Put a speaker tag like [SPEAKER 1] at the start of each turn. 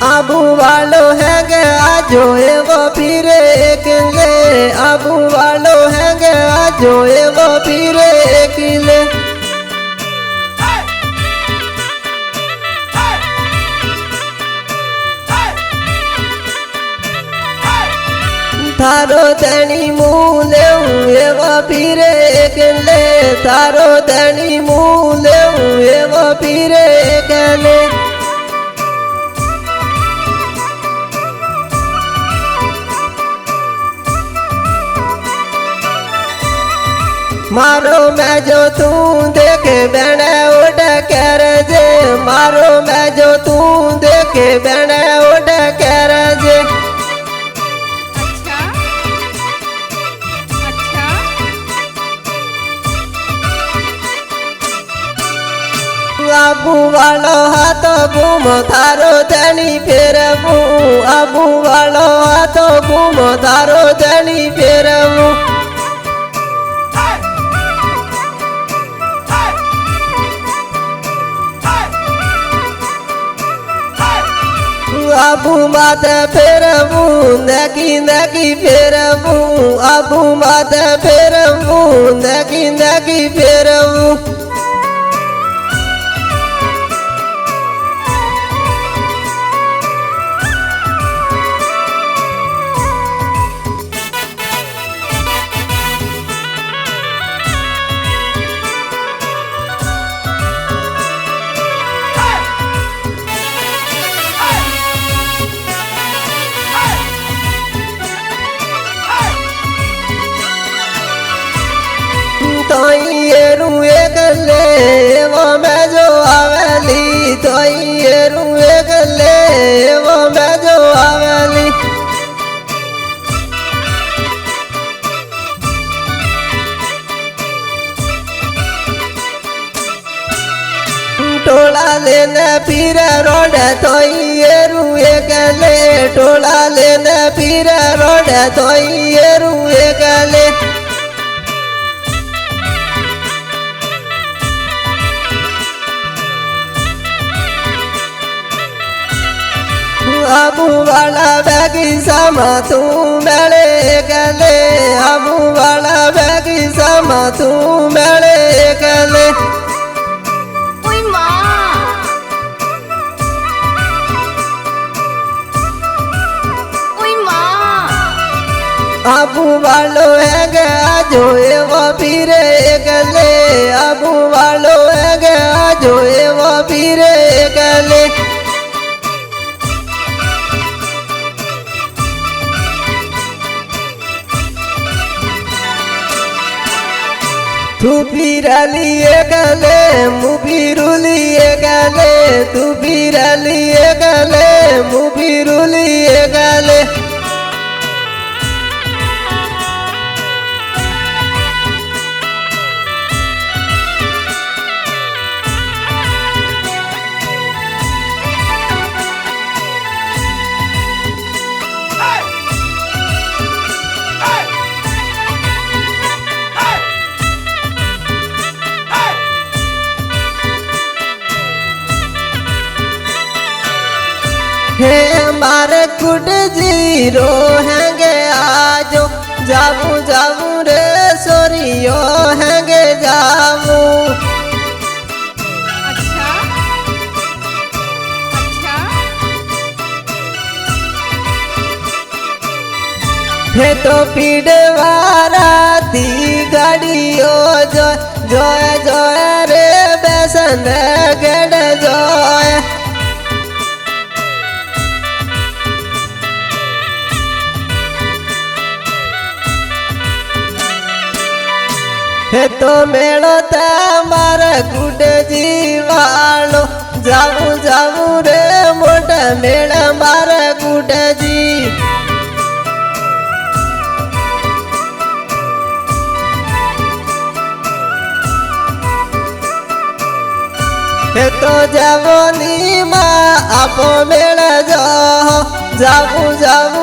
[SPEAKER 1] आबू वालो है गे आजो एवो फिरे किले आबू वालो है गे आजो एवो फिरे किले थारो तेनी मूले एवो फिरे किले थारो तेनी मूले एवो फिरे किले मारो मैं जो तू देखे बेने उड़ कर जे मारो मैं जो तू देखे बेने उड़ कर जे
[SPEAKER 2] अच्छा अच्छा
[SPEAKER 1] आबू वालो हाथ घूम थारो धनी फेरबू आबू वालो हाथ घूम थारो धनी फेरबू आबू माते फेरबू देखी देखी फेरबू आबू माते फेरबू देखी देखी फेरबू तो ये रुए गले वो मैं जो आवेली तो ये रुए गले वो मैं जो आवेली टोला लेने फिर रोड तो ये रुए गले टोला लेने फिर रोड तो ये रुए गले आबू वाला बैगी सामा तू मेले गले आबू वाला बैगी सामा तू मेले गले
[SPEAKER 2] ओई माँ ओई माँ
[SPEAKER 1] आबू वालो है गे आजो एवो फिरे गले आबू वालो है गे आजो एवो फिरे गले तू फिरलिए गले मुबिरुलिए गले तू फिरलिए गले मुबिरुलिए गले हे मारे गुड जीरो हैंगे आजो जाबू जाबू रे सोरियो हैंगे जाबू
[SPEAKER 2] अच्छा अच्छा
[SPEAKER 1] हे तो पीड़वारा दी गाड़ियो जो जोए जोए रे बेसन गड़ जोए हे तो मेलो ते मारे गुड जीवालो જાવું જાવું રે મોટા મેળા મારા ગુડાજી હે તો જાવોની માં આપો મેળા જાવું જાવું